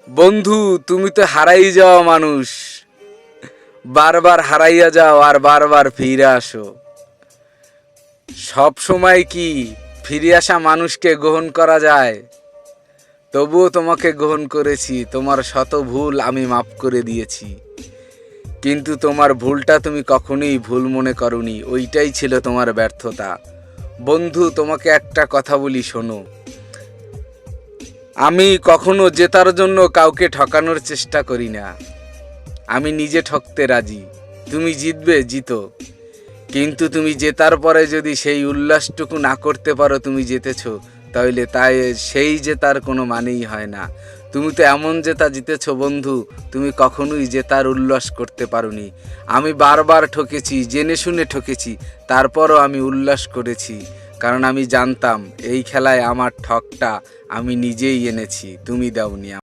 বন্ধু, তুমি তো হারাই যাওয়া মানুষ, বারবার হারাইয়া যাও আর বারবার ফিরে আসো। সব সময় কি ফিরে আসা মানুষকে গ্রহণ করা যায়? তবুও তোমাকে গ্রহণ করেছি, তোমার শত ভুল আমি মাফ করে দিয়েছি। কিন্তু তোমার ভুলটা তুমি কখনোই ভুল মনে করনি, ওইটাই ছিল তোমার ব্যর্থতা। বন্ধু, তোমাকে একটা কথা বলি, শোনো। আমি কখনো জেতার জন্য কাউকে ঠকানোর চেষ্টা করি না। আমি নিজে ঠকতে রাজি। তুমি জিতবে, জিতো। কিন্তু তুমি জেতার পরে যদি সেই উল্লাসটুকু না করতে পারো তুমি জিতেছো, তাহলে সেই জেতার কোনো মানেই হয় না। তুমি তো এমন জেতা জিতেছো বন্ধু, তুমি কখনোই জেতার উল্লাস করতে পারোনি। আমি বারবার ঠকেছি, জেনে শুনে ঠকেছি, তারপরও আমি উল্লাস করেছি। কারণ আমি জানতাম এই খেলায় আমার ঠকটা আমি নিজেই এনেছি, তুমি দাওনি।